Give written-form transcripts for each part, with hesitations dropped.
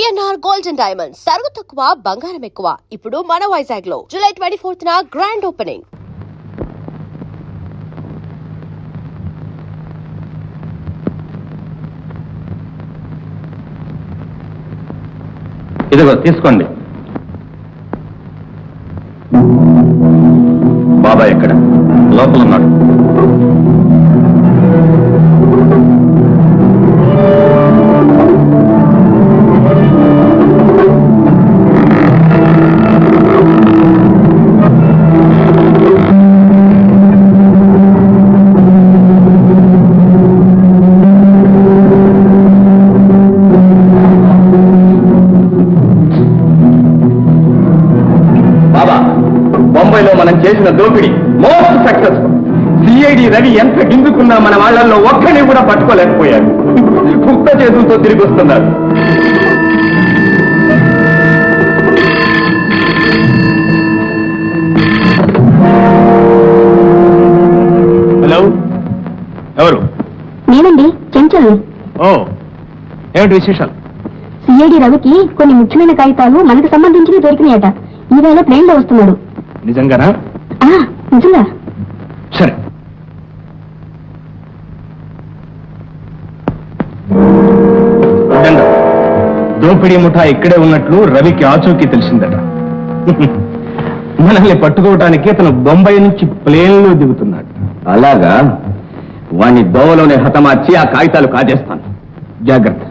VNR gold and diamonds సరుకు తక్కువ బంగారం ఎక్కువ. ఇప్పుడు మన వైజాగ్ లో జూలై 24న గ్రాండ్ ఓపెనింగ్. ఇదిగో తీసుకోండి. బాబాయ్ ఎక్కడ? లోపల ఉన్నాడు. బొంబాయిలో మనం చేసిన దోపిడీ మోస్ట్ సక్సెస్ఫుల్. సిఐడి రవి ఎంత గిందుకున్నా మన వాళ్ళల్లో ఒక్కడిని కూడా పట్టుకోలేకపోయారు. కుక్క చేతులతో తిరిగి వస్తున్నారు. హలో, ఎవరు? నేనండి, చెంచల్ని. ఓ, ఏమిటి విశేషాలు? సిఐడి రవికి కొన్ని ముఖ్యమైన కాగితాలు మనకు సంబంధించినవి దొరికినాయట. ఈవేళ ప్లేన్ లో వస్తున్నాడు. నిజంగానా? నిజంగా. సరే, దోపిడీ ముఠా ఇక్కడే ఉన్నట్లు రవికి ఆచూకీ తెలిసిందట. మనల్ని పట్టుకోవటానికి అతను బొంబాయి నుంచి ప్లేన్లో దిగుతున్నాడు. అలాగా? వాణ్ణి దోవలోనే హతమార్చి ఆ కాగితాలు కాజేస్తాను. జాగ్రత్త,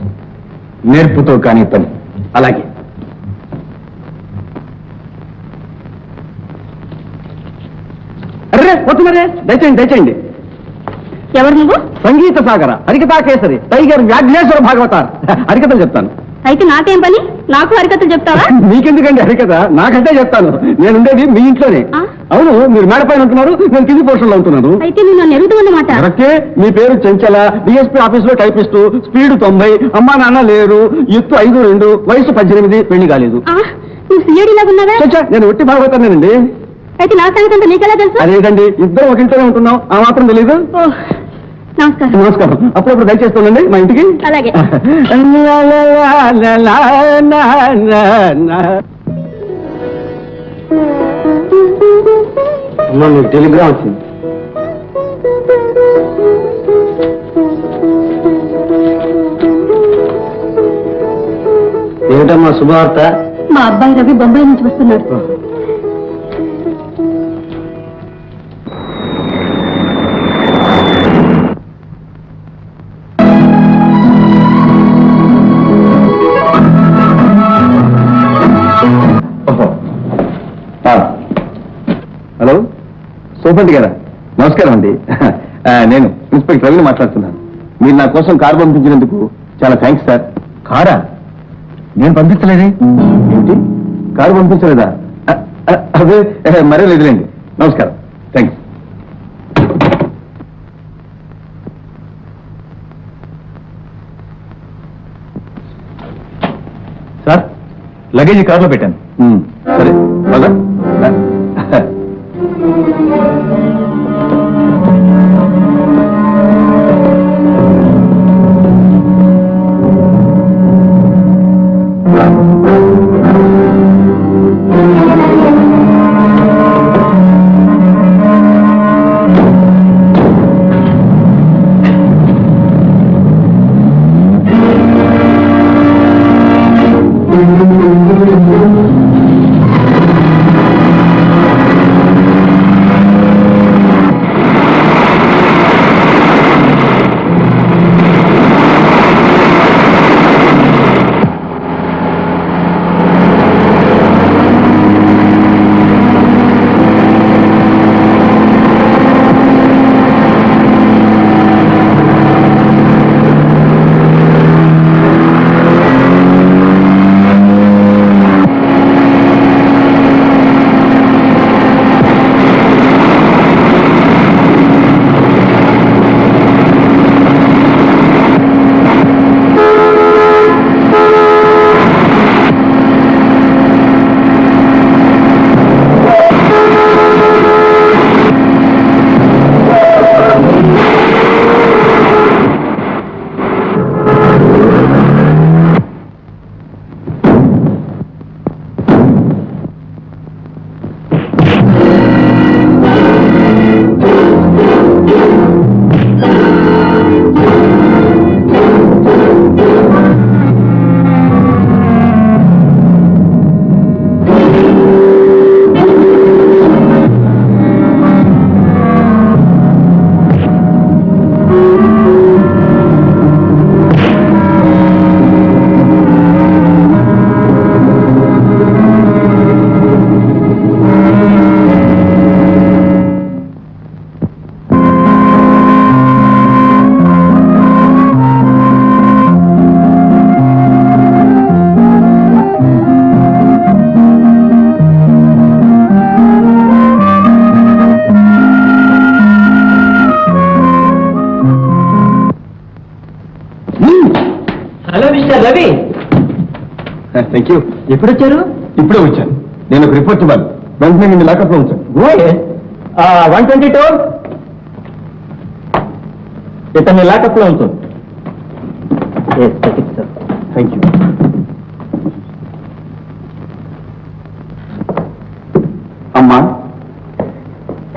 నేర్పుతో కాని పని. అలాగే. అరే వస్తున్నారే, దయచేయండి దయచేయండి. ఎవరు నువ్వు? సంగీత సాగర, హరికథా కేసరి, టైగర్ వ్యాఘ్నేశ్వర భాగవతార్. హరికథలు చెప్తాను. అయితే నాకేం పని? నాకు హరికథలు చెప్తావా? మీకెందుకండి హరికథ? నాకంటే చెప్తాను. నేనుండేది మీ ఇంట్లోనే. అవును, మీరు మేడ పైన ఉంటున్నారు, నేను కింది పోర్షన్ లో ఉంటున్నాను. అయితే నువ్వు నన్ను ఎరుగుతూ అన్నమాట. కరెక్టే. మీ పేరు చెంచల, డిఎస్పీ ఆఫీస్ లో టైపిస్టు, స్పీడ్ 90, అమ్మా నాన్న లేరు, ఎత్తు 5'2", వయసు 18, పెళ్లి కాలేదు. నువ్వు సిఐడి లాగా ఉన్నావా? నేను ఒట్టి భాగవతానండి. అయితే నా సంగతి నీకెలా తెలుసు? అదేంటండి, ఇద్దరం ఒక ఇంట్లోనే ఉంటున్నాం, ఆ మాత్రం తెలీదు? నమస్కారం. నమస్కారం. అప్పుడప్పుడు దయచేస్తానండి మా ఇంటికి. అలాగే. మీకు టెలిగ్రామ్ వచ్చింది. ఏమిటమ్మా శుభవార్త? మా అబ్బాయి రవి బొంబాయి నుంచి వస్తున్నాడు. హలో, సోపతి గారా? నమస్కారం అండి. నేను ఇన్స్పెక్టర్ రవిని మాట్లాడుతున్నాను. మీరు నా కోసం కారు పంపించినందుకు చాలా థ్యాంక్స్ సార్. కారా? నేను పంపించలేదే. ఏమిటి, కారు పంపించలేదా? అదే మరే లేదులేండి. నమస్కారం, థ్యాంక్స్. సార్, లగేజీ కారులో పెట్టాను. సరే కదా. Thank you. ఎప్పుడు వచ్చారు? ఇప్పుడే వచ్చాను. నేను ఒక రిపోర్ట్ ఇవ్వాలి. వెంటనే నిన్ను లాకప్ లో ఉంచాను. 122 ఇతన్ని లాకప్ లో ఉంచాను. Thank you. అమ్మా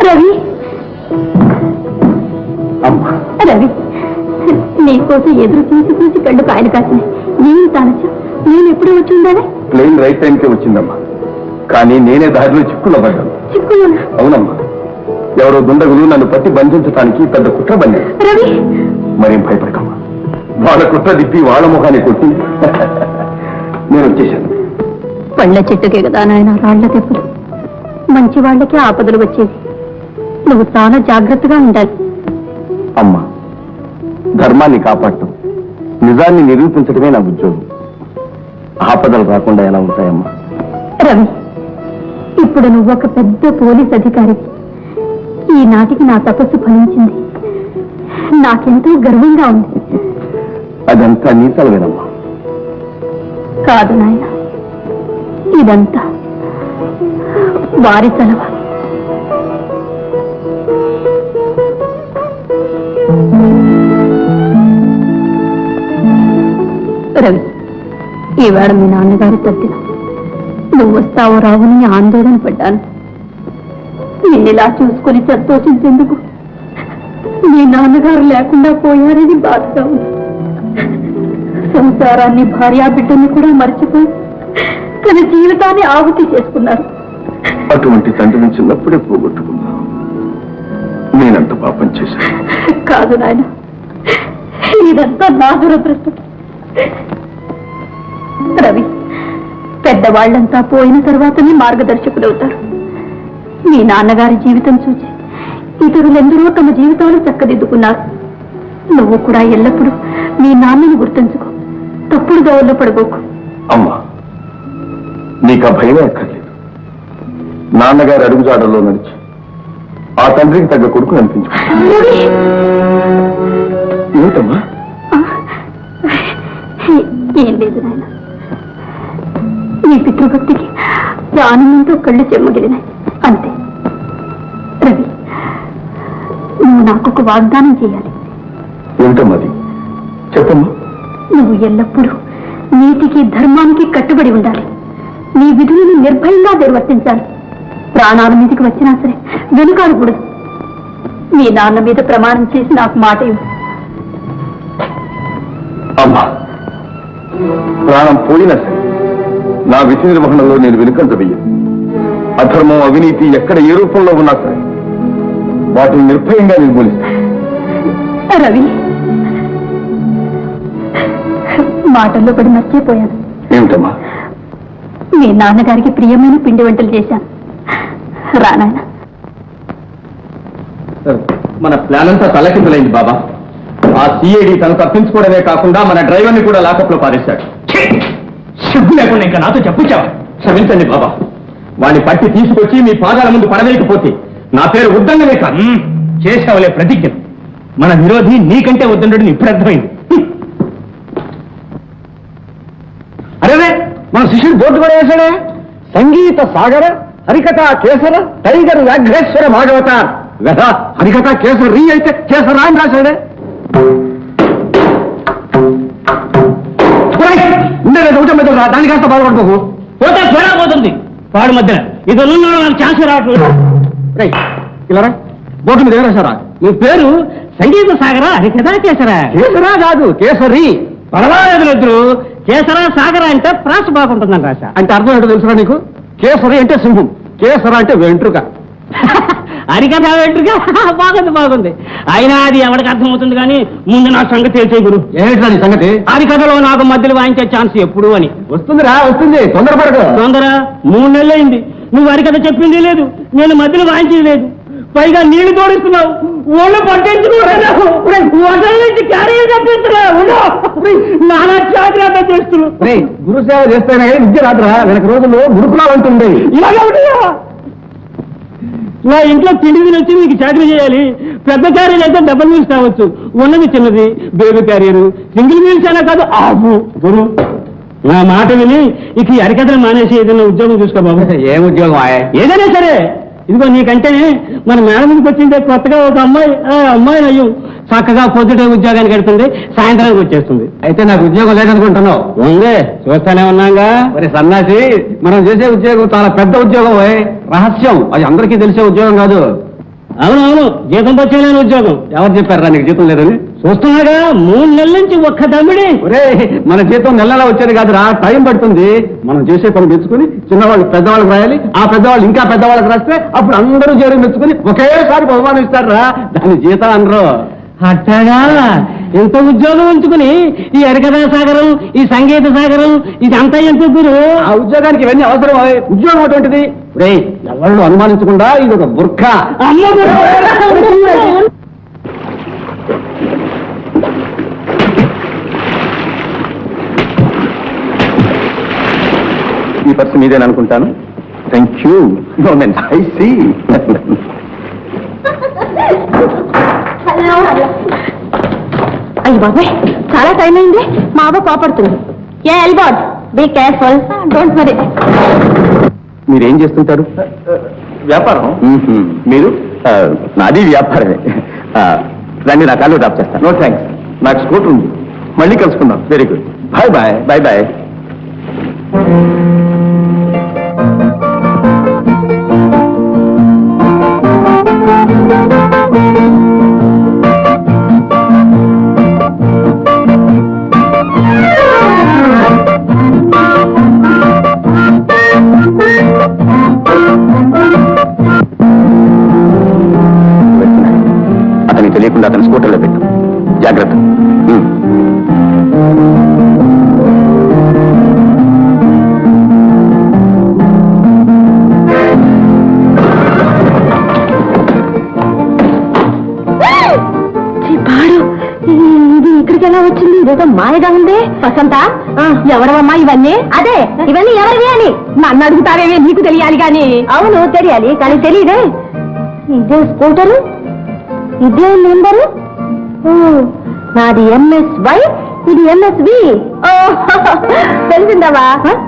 రవి, అమ్మా రవి, నీకోసం ఎదురు చూసి కళ్ళు కాయలు కాసినాయి. ఏం తానొచ్చా? నేను ఎప్పుడు వచ్చి ఉండాలి? ప్లేన్ రైట్ టైంకే వచ్చిందమ్మా, కానీ నేనే దారిలో చిక్కులో పడ్డాను. చిక్కులోనా? అవునమ్మా, ఎవరో దుండగులు నన్ను పట్టి బంధించడానికి పెద్ద కుట్ర బండారు. రవి, మరేం భయపడకమ్మా, వాళ్ళ కుట్ర తిప్పి వాళ్ళ ముఖాన్ని కొట్టి నేను వచ్చేశాను. పళ్ళ చెట్టుకే కదా నాయన రాళ్ల దెబ్బలు. మంచి వాళ్ళకి ఆపదలు వచ్చేది. నువ్వు చాలా జాగ్రత్తగా ఉండాలి. అమ్మా, ధర్మాన్ని కాపాడటం, నిజాన్ని నిరూపించడమే నా ఉద్యోగం. ఆపదలు రాకుండా ఎలా ఉంటాయమ్మా? రవి, ఇప్పుడు నువ్వు ఒక పెద్ద పోలీస్ అధికారి. ఈనాటికి నా తపస్సు ఫలించింది. నాకెంతో గర్వంగా ఉంది. అదంతా నీ సెలవేనమ్మా. కాదు నాయన, ఇదంతా వారి సెలవు. రవి, ఈవేళ మీ నాన్నగారి తద్దిన. నువ్వు వస్తావో రావుని ఆందోళన పడ్డాను. నిన్నిలా చూసుకుని సంతోషించేందుకు మీ నాన్నగారు లేకుండా పోయారని బాధగా ఉంది. సంసారాన్ని, భార్యా బిడ్డని కూడా మర్చిపోయి తన జీవితాన్ని ఆహుతి చేసుకున్నారు. అటువంటి తండ్రిని చిన్నప్పుడే పోగొట్టుకున్నా. నేనంత పాపం చేశాను. కాదు నాయన, ఇదంతా నా దురదృష్టం. రవి, పెద్దవాళ్లంతా పోయిన తర్వాతనే మార్గదర్శకులవుతారు. మీ నాన్నగారి జీవితం చూసి ఇతరులెందరో తమ జీవితాలు చక్కదిద్దుకున్నారు. నువ్వు కూడా ఎల్లప్పుడూ మీ నాన్నని గుర్తుంచుకో. తప్పుడు దోవల్లో పడబోకు. అమ్మా, నీకు ఆ భయమే అక్కర్లేదు. నాన్నగారి అడుగుజాడల్లో నడిచి ఆ తండ్రికి తగ్గ కొడుకు అనిపించుకుంటా. ఏమిటమ్మా? ఏం లేదు నాయన, నీ పితృభక్తికి ఆనందంతో కళ్ళు చెమ్మగిలినాయి అంతే. రవి, నువ్వు నాకు ఒక వాగ్దానం చేయాలి. ఏమిటమ్మా అది? చెప్పమ్మా. నువ్వు ఎల్లప్పుడూ నీతికి, ధర్మానికి కట్టుబడి ఉండాలి. నీ విధులను నిర్భయంగా నిర్వర్తించాలి. ప్రాణాల మీదకి వచ్చినా సరే వెనుకాడకూడదు. మీ నాన్న మీద ప్రమాణం చేసి నాకు మాట ఇవ్వు. అమ్మా, ప్రాణం పోయినా సరే నా విధి నిర్వహణలో నేను వెనుకంజ వెయ్యను. అధర్మం, అవినీతి ఎక్కడ ఏ రూపంలో ఉన్నా సరే వాటిని నిర్భయంగా నిర్మూలిస్తాను. రవి, మాటల్లో పడి మర్చిపోయాను. ఏమిటమ్మా? మీ నాన్నగారికి ప్రియమైన పిండి వంటలు చేశాను. రానాయన. మన ప్లాన్ అంతా తలకిందులైంది బాబా. ఆ సిఐడి తను తప్పించుకోవడమే కాకుండా మన డ్రైవర్ని కూడా లాకప్ లో పారేశాడు. సిగ్గు లేకుండా ఇంకా నాతో చెప్పుచావా? క్షమించండి బాబా, వాడిని పట్టి తీసుకొచ్చి మీ పాదాల ముందు పడవేయకపోతే నా పేరు ఉద్దండమే కాదు. చేసావులే ప్రతిజ్ఞ. మన విరోధి నీకంటే ఉద్దండు ఇప్పుడు అర్థమైంది. అరే, మన శిష్యుడు బోర్డు కూడా వేశాడే. సంగీత సాగర హరికథా కేసర టైగర్ వ్యాఘ్రేశ్వర భాగవత గదా. హరికథా కేసర రీ అయితే కేసరా అని రాశాడే. దాని కాస్త బాధపడిపోకు. పోతే స్వరా పోతుంది వాడి మధ్యన. ఇది నాకు ఛాన్స్ రావట్లేదు. ఇలా బోర్డు మీద ఎవరేశారా? మీ పేరు సంగీత సాగర హరికథా కేసరా? కేసరా కాదు, కేసరి. పర్వాలేదు, కేసరా సాగర అంటే ప్రాస బాగుంటుందని రాశా. అంటే అర్థం ఏంటో తెలుసురా నీకు? కేసరి అంటే సింహం, కేసర అంటే వెంట్రుక. హరికథ వెంట్రుక బాగుంది. అయినా అది ఎవరికి అర్థమవుతుంది కానీ ముందు నా సంగతి తెలిసే గురు. ఏంట్రా నీ సంగతి? హరికథలో నాకు మధ్యలో వాయించే ఛాన్స్ ఎప్పుడు అని. వస్తుందిరా, వస్తుంది, తొందరపడదు. తొందర 3 నెలలు అయింది. నువ్వు హరికథ చెప్పింది లేదు, నేను మధ్యలో వాయించేది లేదు. పైగా నీళ్లు తోడిస్తున్నావు, ఒళ్ళు పట్టించుకోలేదు. నుంచి క్యారియర్ తప్పిస్తున్నావు, నానా జాగ్రత్త చేస్తున్నావు. గురుసేవ చేస్తేనే విద్య రాత్రా. వెనక రోజుల్లో గురుకులా ఉంటుంది. ఇలాగే ఉంటాయా? నా ఇంట్లో తిండి వచ్చి నీకు చాకరీ చేయాలి. పెద్ద క్యారియర్ అయితే డబుల్ మీల్స్ కావచ్చు, ఉన్నది చిన్నది బేబీ క్యారియర్. సింగిల్ మీల్స్ అయినా కాదు ఆఫ్. గురు నా మాట విని ఇక ఈ అరికథలు మానేసి ఏదైనా ఉద్యోగం చూసుకో బాబు. ఏం ఉద్యోగం ఏదైనా సరే ఇదిగో నీకంటే మన మేడ మీదకి వచ్చిందే కొత్తగా ఒక అమ్మాయి, ఆ అమ్మాయి అయ్యో చక్కగా పొద్దుటే ఉద్యోగానికి వెళ్తుంది, సాయంత్రానికి వచ్చేస్తుంది. అయితే నాకు ఉద్యోగం లేదనుకుంటున్నావు. ఉంది చూస్తానే ఉన్నాగా. మరి సన్నాసి, మనం చేసే ఉద్యోగం చాలా పెద్ద ఉద్యోగం. రహస్యం, అది అందరికీ తెలిసే ఉద్యోగం కాదు. అవునవును, జీతం వచ్చేలేని ఉద్యోగం. ఎవరు చెప్పారా నీకు జీతం లేదని? చూస్తున్నాగా 3 నెలల నుంచి ఒక్క దమ్మిడి. ఒరే, మన జీతం నెలలా వచ్చేది కాదురా, టైం పడుతుంది. మనం చేసే పని మెచ్చుకుని చిన్నవాళ్ళు పెద్దవాళ్ళకి రాయాలి, ఆ పెద్దవాళ్ళు ఇంకా పెద్దవాళ్ళకి రాస్తే అప్పుడు అందరూ చేరి మెచ్చుకుని ఒకేసారి బహుమానం ఇస్తారా, దాని జీతం అనరు. అట్టగా ఎంత ఉద్యోగం ఉంచుకుని ఈ అరికథా సాగరం, ఈ సంగీత సాగరం, ఇది అంతా ఎంత గురు. ఆ ఉద్యోగానికి ఇవన్నీ అవసరం. ఉద్యోగం అటువంటిది. రే, ఎవరు అనుమానించకుండా ఇది ఒక బుర్ఖా. ఈ పర్సు మీదేని అనుకుంటాను. Thank you. I see. అయ్యి బాబాయ్, చాలా టైం అయింది. మా అవ్వ కోపడుతుంది. ఏ ఎల్బాడ్, బీ కేర్ఫుల్, డోంట్ వరీ. మీరేం చేస్తుంటారు? వ్యాపారం. మీరు? నాది వ్యాపారమే. రండి, నా కాళ్ళు డ్రాప్ చేస్తాను. నో థ్యాంక్స్, నాకు స్కూటర్ ఉంది. మళ్ళీ కలుసుకుందాం. Very good. Bye bye. Bye bye. అతనికి తెలియకుండా అతని స్కూటర్లో పెట్టు. జాగ్రత్త. ఇది ఇక్కడికి ఎలా వచ్చింది? ఇదేదో మాయగా ఉంది. వసంత, ఎవరమ్మా ఇవన్నీ? అదే, ఇవన్నీ ఎవరివి అని నన్ను అడుగుతావేవే, నీకు తెలియాలి గాని. అవును తెలియాలి, కానీ తెలియదే. ఇదే స్కూటరు, ఇదే నెంబరు. నాది MSY, ఇది MSV. తెలిసిందవా?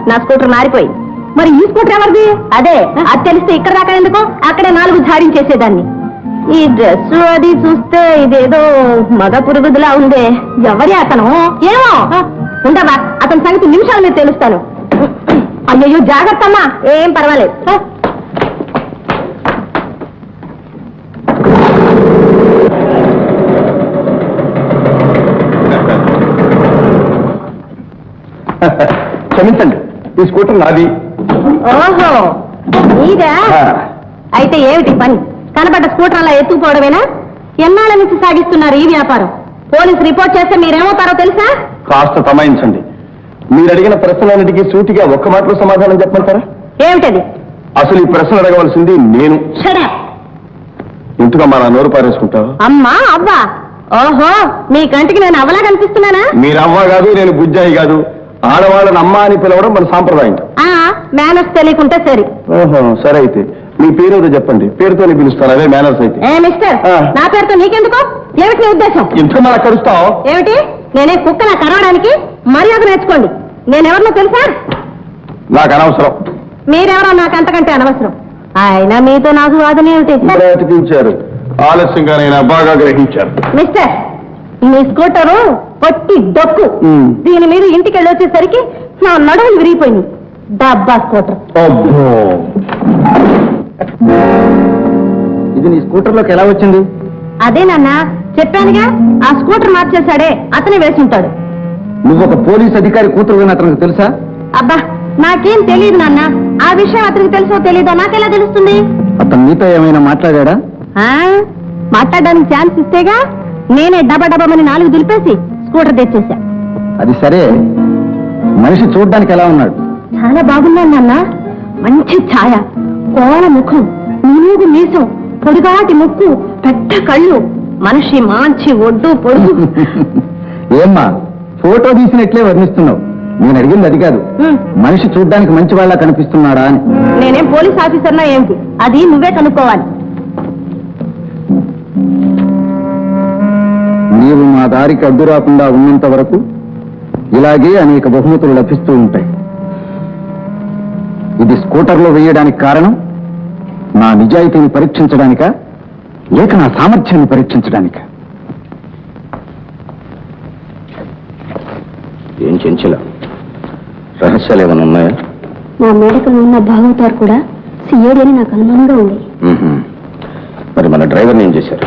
నా స్కూటర్ మారిపోయి. మరి ఈ స్కూటర్ ఎవరిది? అదే, అది తెలిస్తే ఇక్కడ దాకా ఎందుకు, అక్కడే 4 జాడించేసేదాన్ని. ఈ డ్రెస్ అది చూస్తే ఇదేదో మగ పురుగుదులా ఉందే. ఎవరి అతను? ఏమో, ఉండవా, అతని సంగతి నిమిషాల మీద తెలుస్తాను. అయ్యో జాగ్రత్త అమ్మా, ఏం పర్వాలేదు. క్షమించండి, ఈ స్కూటర్ నాది. ఓహో, నీదా? అయితే ఏమిటి పని? కనబడ్డ స్కూటర్ అలా ఎత్తుకుపోవడమేనా? ఎన్నాళ్ళ నుంచి సాగిస్తున్నారు ఈ వ్యాపారం? పోలీసు రిపోర్ట్ చేస్తే మీరేమవుతారో తెలుసా? కాస్త తమాయించండి. మీరు అడిగిన ప్రశ్నలన్నిటికీ సూటిగా ఒక్క మాటలో సమాధానం చెప్పమంటారా? ఏమిటది? అసలు ఈ ప్రశ్న అడగవలసింది నేను. ఎందుకమ్మా నా నోరు పారేసుకుంటావు? అమ్మా అవ్వా? ఓహో, మీ కంటికి నేను అవ్వలా కనిపిస్తున్నానా? మీరు అవ్వ కాదు, నేను బుజ్జాయి కాదు. ఆడవాళ్ళని అమ్మ అని పిలవడం మన సాంప్రదాయం. మేనర్స్ తెలియకుంటే సరే. ఓహో, సరే అయితే మీ పేరు ఏదో చెప్పండి, పేరుతోనే పిలుస్తాను. అదే మేనర్స్ అయితే. మిస్టర్, నా పేరుతో నీకెందుకు? ఏమిటి నీ ఉద్దేశం? ఇంత మళ్ళా కలుస్తావు ఏమిటి? నేనే కుక్క నా కరవడానికి? మర్యాద నేర్చుకోండి. నేనెవరినో తెలుసా? నాకు అనవసరం. మీరెవరో నాకు అంతకంటే అనవసరం. అయినా మీతో నాకు వాదనేమిటి? బ్రతికించారు, ఆలస్యంగానైనా బాగా గ్రహించారు. మిస్టర్, మీ స్కూటరు పొట్టి డొక్కు. దీని మీద ఇంటికి వెళ్ళి వచ్చేసరికి నా నడువులు విరిగిపోయింది. డబ్బా స్కూటర్. ఇది నీ స్కూటర్లోకి ఎలా వచ్చింది? అదే నాన్న చెప్పానుగా, ఆ స్కూటర్ మార్చేశాడే అతనే వేసి ఉంటాడు. నువ్వు ఒక పోలీస్ అధికారి కూతురు అని అతనికి తెలుసా? అబ్బా, నాకేం తెలియదు నాన్న. ఆ విషయం అతనికి తెలుసో తెలీదో నాకెలా తెలుస్తుంది? అతను నీతో ఏమైనా మాట్లాడా? మాట్లాడడానికి ఛాన్స్ ఇస్తేగా. నేనే డబ్బమని 4 దులిపేసి స్కూటర్ తెచ్చేసా. అది సరే, మనిషి చూడ్డానికి ఎలా ఉన్నాడు? చాలా బాగున్నాడు నాన్న. మంచి ఛాయ, కోల ముఖం, నిలుగు మీసం, పొడుగాటి ముక్కు, పెద్ద కళ్ళు, మనిషి మంచి ఒడ్డు పొడుగు. ఏమ్మా, ఫోటో తీసినట్లే వర్ణిస్తున్నావు. నేను అడిగింది అది కాదు, మనిషి చూడ్డానికి మంచి వాళ్ళ కనిపిస్తున్నాడా అని. నేనేం పోలీస్ ఆఫీసర్నా ఏంటి? అది నువ్వే కనుక్కోవాలి. నీవు మా దారికి అడ్డు రాకుండా ఉన్నంత వరకు ఇలాగే అనేక బహుమతులు లభిస్తూ ఉంటాయి. ఇది స్కూటర్లో వేయడానికి కారణం నా నిజాయితీని పరీక్షించడానికా లేక నా సామర్థ్యాన్ని పరీక్షించడానికా? ఏం చెంచల రహస్యాలు ఏమైనా ఉన్నాయా? నా మేడకలు ఉన్న భాగవతారు కూడా సిఐడి అని నాకు అనుమానంగా ఉంది. మరి మన డ్రైవర్ని ఏం చేశారు?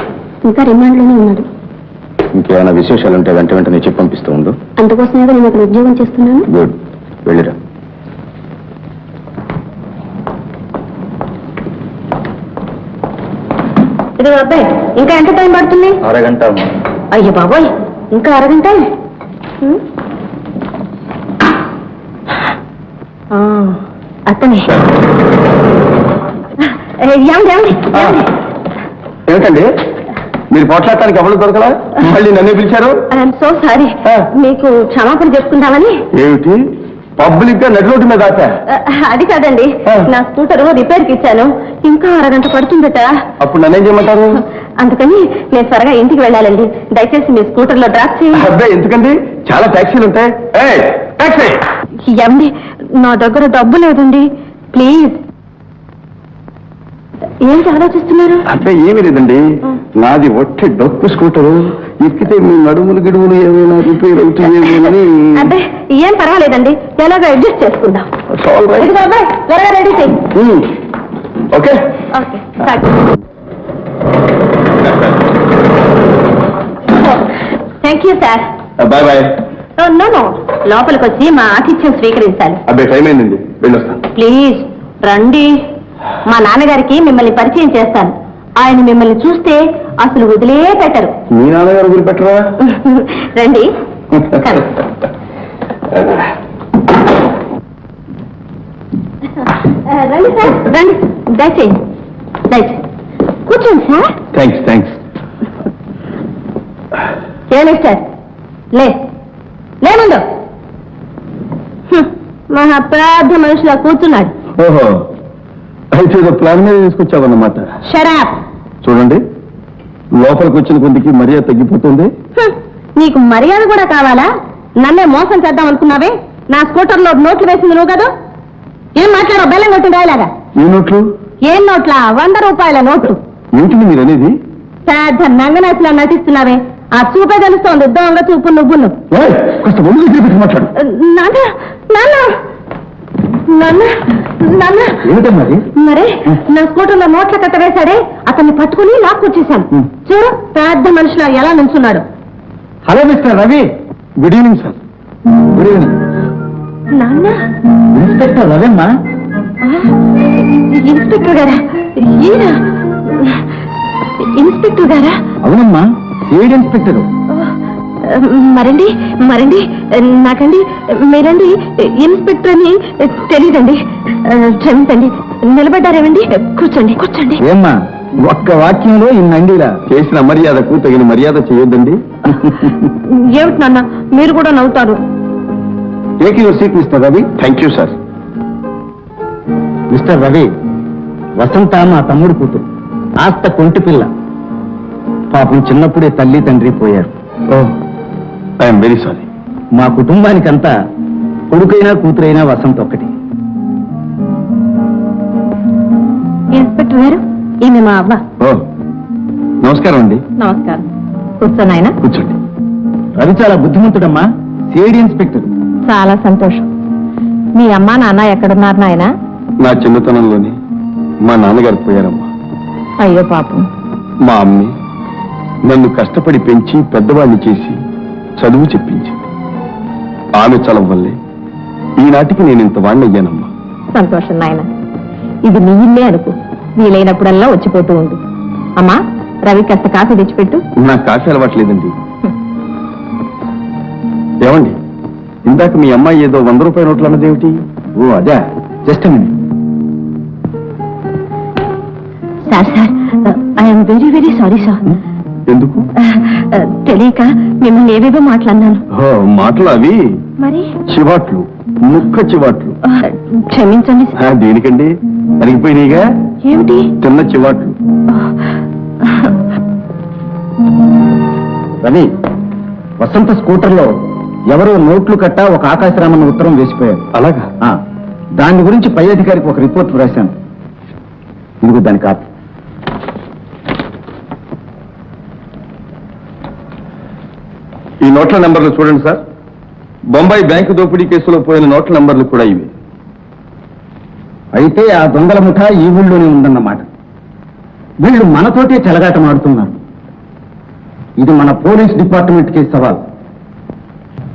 ఇంకా రిమాండ్లోనే ఉన్నాడు. ఇంకేమైనా విశేషాలు ఉంటే వెంటనే చెప్పి పంపిస్తూ ఉండు. అందుకోసమే నేను అక్కడ ఉద్యోగం చేస్తున్నాను. గుడ్, వెళ్ళిరా. ఇది అబ్బాయి, ఇంకా ఎంత టైం పడుతుంది? అరగంట. అయ్యో బాబోయ్, ఇంకా అరగంట? అతనే ఏమిటండి మీరు పోట్లాడటానికి ఎవరు దొరకలా? మళ్ళీ నన్నే పిలిచారు? I'm so sorry. మీకు క్షమాపణ చెప్పుకుందామని. ఏమిటి పబ్లిక్ గా నడి రోడ్డు మీద ఆశ? అది కాదండి, నా స్కూటర్ రిపేర్కి ఇచ్చాను, ఇంకా అరగంట పడుతుందట. అప్పుడు నన్నేం చేయమంటారు? అందుకని నేను త్వరగా ఇంటికి వెళ్ళాలండి. దయచేసి మీ స్కూటర్ లో డ్రాప్ చేయండి. అబ్బాయి ఎందుకండి, చాలా ట్యాక్సీలు ఉంటాయి. ఏమండి, నా దగ్గర డబ్బు లేదండి, ప్లీజ్. ఏంటి ఆలోచిస్తున్నారు? అబ్బాయి ఏమీ లేదండి, నాది ఒట్టి డొక్కు స్కూటరు, ఎక్కితే మీ నడుములు గిడుములు ఏమైనా రిపేర్ అవుతాయేమోనని. అబ్బే ఏం పర్వాలేదండి, ఎలాగో అడ్జస్ట్ చేసుకుందాం. ఇదిగో అబ్బాయి, త్వరగా రెడీ చేయి. Okay okay, thank you sir. Bye bye. No no, లోపలికి వచ్చి మా ఆతిథ్యం స్వీకరించాలి. అబ్బాయి టైం అయిందండి, వెళ్ళొస్తాను. ప్లీజ్ రండి, మా నాన్నగారికి మిమ్మల్ని పరిచయం చేస్తాను. ఆయన మిమ్మల్ని చూస్తే అసలు వదిలే పెట్టరు. మీ నాన్నగారు వదిలిపెట్టరా? రండి. రండి సార్, రండి, దయచేయండి, దయచేయండి కూర్చోండి సార్. థ్యాంక్స్. ఏమి సార్, లేముందు మా అపరాధ మనుషులా కూర్చున్నాడు. ఓహో, అయితే ఏదో ప్లాన్ మీద తీసుకొచ్చావన్నమాట. షరాప్. చూడండి, లోపలికి వచ్చిన కొద్దికి మర్యాద తగ్గిపోతుంది. నీకు మర్యాద కూడా కావాలా? నన్నే మోసం చేద్దాం అనుకున్నావే? నా స్కూటర్ లో నోట్లు వేసింది నువ్వు కదా? ఏం మాట్లాడో బెల్లం కొట్టింది రాయలాగా. ఏ నోట్లు? ఏం నోట్లా? 100 రూపాయల నోట్లు. ఏంటిది మీరు అనేది? పెద్ద నంగనాచిలా నటిస్తున్నావే, ఆ చూపే తెలుస్తోంది దొంగ చూపు నువ్వును. కాస్త ముందు దగ్గర పెట్టి మాట్లాడు. నాన్న నాన్న నాన్న నాన్న. ఏమిటమ్మా అది? మరే నా స్కూటర్ లో నోట్ల కట్ట వేశాడే, అతన్ని పట్టుకుని లాక్కొచ్చేశాను. చూడు పెద్ద మనుషులు ఎలా నుంచున్నాడు. Hello mister Ravi. Good evening sir. Good evening. నాన్న, ఇన్స్పెక్టర్ రవి అమ్మా. ఇన్స్పెక్టర్ గారా? ఈయన ఇన్స్పెక్టర్ గారా? అవునమ్మా, ఏడు ఇన్స్పెక్టర్. మరండి నాకండి మీరండి ఇన్స్పెక్టర్ అని తెలీదండి. క్షమించండి. నిలబడ్డారేమండి? కూర్చోండి. ఏమ్మా, ఒక్క వాక్యంలో ఇన్నండిలా చేసిన మర్యాదకు తగిన మర్యాద చేయొద్దండి. ఏమిటి నాన్న మీరు కూడా నవ్వుతారు? Take your seat mister Ravi. Thank you sir. Mister Ravi, Vasantha మా తమ్ముడు కూతురు, ఆస్త కొంటి పిల్ల. పాపం చిన్నప్పుడే తల్లి తండ్రి పోయారు. I'm very sorry. మా కుటుంబానికంతా కొడుకైనా కూతురైనా వసంత ఒక్కటి. ఇన్స్పెక్టర్ గారు, ఈమె మా అవ్వ. నమస్కారం అండి. నమస్కారం. కూర్చోనాయన. కూర్చోండి. రవి చాలా బుద్ధిమంతుడమ్మా, సిఐడి ఇన్స్పెక్టర్. చాలా సంతోషం. మీ అమ్మా నాన్న ఎక్కడున్నారు నాయన? నా చిన్నతనంలోనే మా నాన్నగారు పోయారమ్మా. అయ్యో పాపం. మా అమ్మే నన్ను కష్టపడి పెంచి పెద్దవాడిని చేసి చదువు చెప్పించి, ఆమె చలం వల్లే ఈనాటికి నేను ఇంత వాణ్ణయ్యానమ్మా. సంతోషం నాయన. ఇది నీ ఇల్లే అనుకో, వీలైనప్పుడల్లా వచ్చిపోతూ ఉండు. అమ్మా, రవి కాస్త కాఫీ తెచ్చిపెట్టు. నాకు కాఫీ అలవాట్లేదండి. ఏమండి, ఇందాక మీ అమ్మాయి ఏదో 100 రూపాయల నోట్లు అన్నదేమిటి? ఓ అదే, just minute. Sir I'm very very sorry sir. ఎందుకు? తెలియక మిమ్మల్ని ఏవేవో మాట్లాడినాను. మాటలు అవి మరి చివాట్లు, ముక్క చివాట్లు. క్షమించండి. దేనికండి? అరిగిపోయినాయిగా. ఏమిటి? తిన్న చివాట్లు. రవి, వసంత స్కూటర్లో ఎవరో నోట్లు కట్ట ఒక ఆకాశరామన్న ఉత్తరం వేసిపోయారు. అలాగా? దాని గురించి పై అధికారికి ఒక రిపోర్ట్ రాశాను. ఇదిగో దాని కాపీ. ఈ నోట్ల నెంబర్లు చూడండి సార్. బొంబాయి బ్యాంకు దోపిడీ కేసులో పోయిన నోట్ల నెంబర్లు కూడా ఇవి. అయితే ఆ దొంగల ముఠా ఈ ఊళ్ళోనే ఉందన్నమాట. వీళ్ళు మనతోటే చెలగాటం ఆడుతున్నారు. ఇది మన పోలీస్ డిపార్ట్మెంట్కి సవాల్.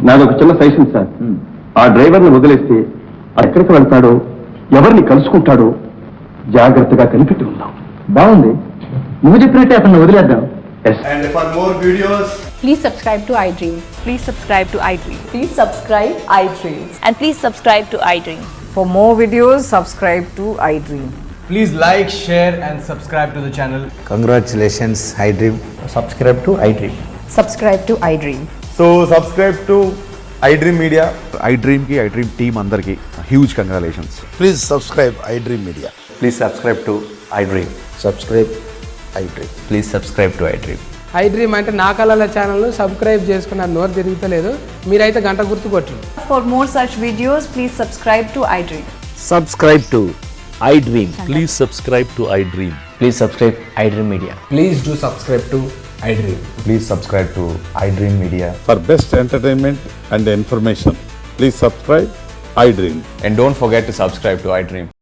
నాదొక చిన్న సజెషన్ సార్. ఆ డ్రైవర్ని వదిలేస్తే ఎక్కడికి వెళ్తాడో, ఎవరిని కలుసుకుంటాడో జాగ్రత్తగా కనిపెట్టి ఉందాం. బాగుంది, నువ్వు చెప్పినట్టే అతన్ని వదిలేద్దాం. And for more videos, Please subscribe to iDream. Please subscribe to iDream. Please subscribe iDream. And please subscribe to iDream. For more videos, subscribe to iDream. please like, share and subscribe to the channel. Congratulations, iDream. Subscribe to iDream. Subscribe to iDream. So subscribe to iDream Media. iDream ki iDream team andarki huge congratulations. Please subscribe iDream Media. Please subscribe to iDream. Subscribe iDream. Please subscribe to iDream. iDream అంటే నా కళల channel subscribe చేసుకున్న నోరు తిరుగుతలేదు. మీరైతే గంట గుర్తు కొట్టండి. For more such videos, please subscribe to iDream. Subscribe to iDream. Please subscribe to iDream. Please subscribe iDream Media. Please do subscribe to iDream. Please subscribe to iDream Media. For best entertainment and information, please subscribe iDream. And don't forget to subscribe to iDream.